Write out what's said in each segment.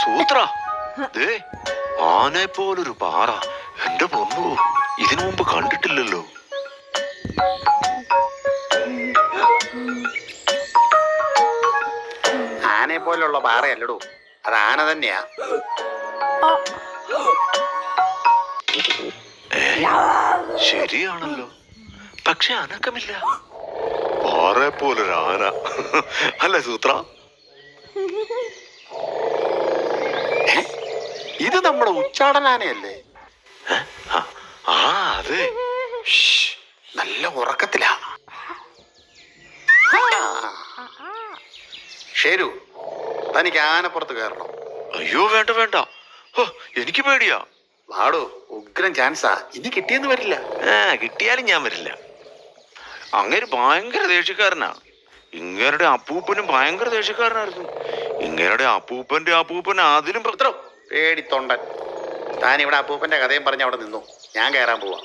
സൂത്ര ആനെ പോലൊരു പാറ. എന്റെ പൊന്നു, ഇതിനു മുമ്പ് കണ്ടിട്ടില്ലല്ലോ. ആനെ പോലുള്ള പാറയല്ലടോ, അത് ആന തന്നെയാ. ശരിയാണല്ലോ, പക്ഷെ അനക്കമില്ല. പാറയെ പോലൊരു ആന അല്ല സൂത്ര? ഇത് നമ്മുടെ ഉച്ചാടനാനയല്ലേ? ആ അതെ. നല്ല ഉറക്കത്തിലാ. ശരു, തനിക്ക് ആനപ്പുറത്ത് കയറണം. അയ്യോ വേണ്ട വേണ്ട, എനിക്ക് പേടിയാ. വാടോ, ഉഗ്രം ചാൻസാ, ഇനി കിട്ടിയെന്ന് വരില്ല. കിട്ടിയാലും ഞാൻ വരില്ല. അങ്ങേര് ഭയങ്കര ദേഷ്യക്കാരനാ. ഇങ്ങരുടെ അപ്പൂപ്പനും ഭയങ്കര ദേഷ്യക്കാരനായിരുന്നു. ഇങ്ങരുടെ അപ്പൂപ്പൻ അതിലും പുത്രം പേടി തൊണ്ടൻ. താൻ ഇവിടെ അപ്പൂപ്പന്റെ കഥയും പറഞ്ഞ് അവിടെ നിന്നു. ഞാൻ കയറാൻ പോവാ.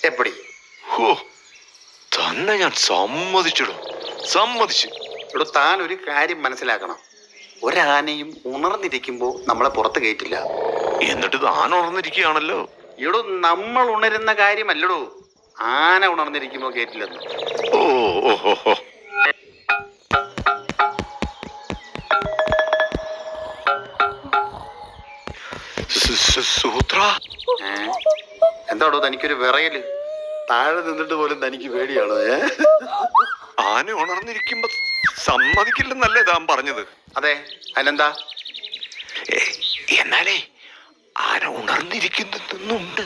എപ്പടി തന്നെ ഞാൻ സമ്മതിച്ചു. ഇവിടെ താൻ ഒരു കാര്യം മനസ്സിലാക്കണം. ഒരാനയും ഉണർന്നിരിക്കുമ്പോ നമ്മളെ പുറത്ത് കയറ്റില്ല. എന്നിട്ട് താൻ ഉണർന്നിരിക്കുകയാണല്ലോ. ഇവിടെ നമ്മൾ ഉണരുന്ന കാര്യമല്ലടോ, ആന ഉണർന്നിരിക്കുമ്പോ കയറ്റില്ലെന്ന്. ഓ സൂത്ര, എന്താടോ തനിക്കൊരു വിറയല്? താഴെ നിന്നിട്ട് പോലും തനിക്ക് പേടിയാണോ? ആന ഉണർന്നിരിക്കുമ്പോ സമ്മതിക്കില്ലെന്നല്ലേ താൻ പറഞ്ഞത്? അതെ, അതിനെന്താ? എന്നാലേ ആന ഉണർന്നിരിക്കുന്നുണ്ട്.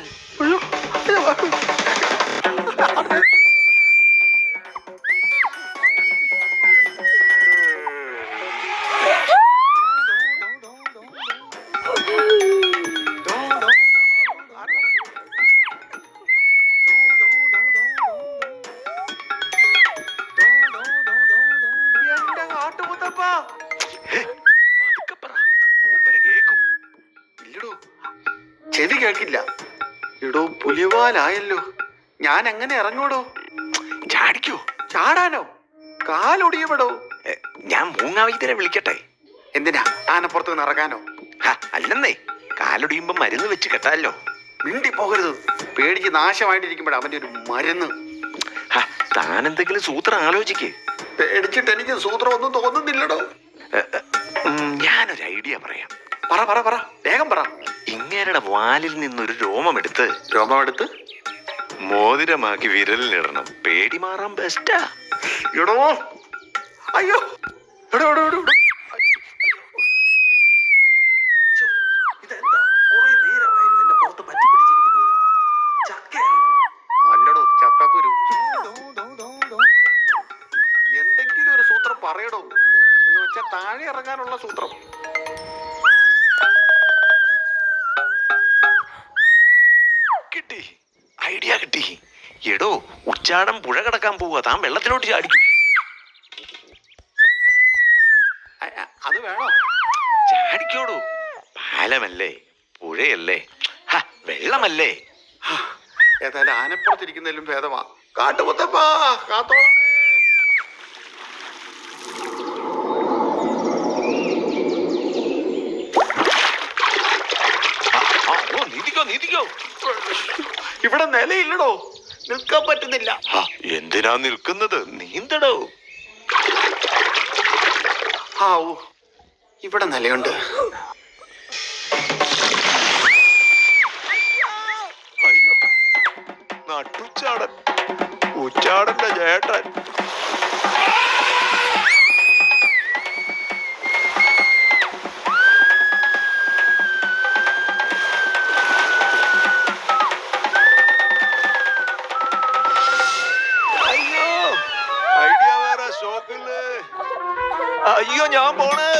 ചെവി കേൾക്കില്ല. ഇടോ പുലിവാലായല്ലോ, ഞാൻ എങ്ങനെ ഇറങ്ങൂടോ? ചാടിക്കോ? ചാടാനോ? കാലൊടിയപ്പെടോ? ഞാൻ മൂങ്ങാവൈദ്യരെ വിളിക്കട്ടെ? എന്തിനാ? ആനപ്പുറത്ത് നിന്ന് ഇറങ്ങാനോ? അല്ലെന്നേ, കാലൊടിയുമ്പോ മരുന്ന് വെച്ച് കെട്ടാലോ. മിണ്ടി പോകരുത്, പേടിച്ച് നാശമായിട്ടിരിക്കുമ്പോഴാ അവന്റെ ഒരു മരുന്ന്. താനെന്തെങ്കിലും സൂത്രം ആലോചിക്ക്. പേടിച്ചിട്ട് എനിക്ക് സൂത്രം ഒന്നും തോന്നുന്നില്ലടോ. ഞാനൊരു ഐഡിയ പറയാം. പറ, വേഗം പറ. ഇങ്ങേരുടെ വാലിൽ നിന്നൊരു രോമമെടുത്ത് മോതിരമാക്കി വിരലിലിടണം. പേടി മാറാൻ ബെസ്റ്റാ. എടോ, അയ്യോ, എടോ, ഇതെന്താ കുറെ നേരമായിരുന്നു എന്നെ പുറത്ത് പറ്റിപ്പിടിച്ചിരിക്കുന്നത്? ചക്കയാണ്? അല്ലടോ, ചക്കക്കുരു. എന്തെങ്കിലും ഒരു സൂത്രം പറയടോ, എന്ന് വെച്ചാൽ താഴെ ഇറങ്ങാനുള്ള സൂത്രം. ഐഡിയ കിട്ടി. എടോ, ഉച്ചാടം പുഴ കടക്കാൻ പോവുക, താൻ വെള്ളത്തിലോട്ട് ചാടിക്കും. അത് വേണോ? ചാടിക്കോടൂ. പാലമല്ലേ, പുഴയല്ലേ, വെള്ളമല്ലേ. ഏതായാലും ആനപ്പുറത്തിരിക്കുന്നതിലും ഭേദമാ. കാട്ടുമുത്തപ്പാ കാത്തോളണേ. നീതിക്കോ. ഇവിടെ നിലയില്ലടോ, നിൽക്കാൻ പറ്റുന്നില്ല. എന്തിനാ നിൽക്കുന്നത്? നീന്തടോ. ഇവിടെ നിലയുണ്ട്. അയ്യോ, നട്ടുച്ചാടൻ, ഉച്ചാടന്റെ ചേട്ടൻ. അയ്യോ, ഞാൻ പോണേ.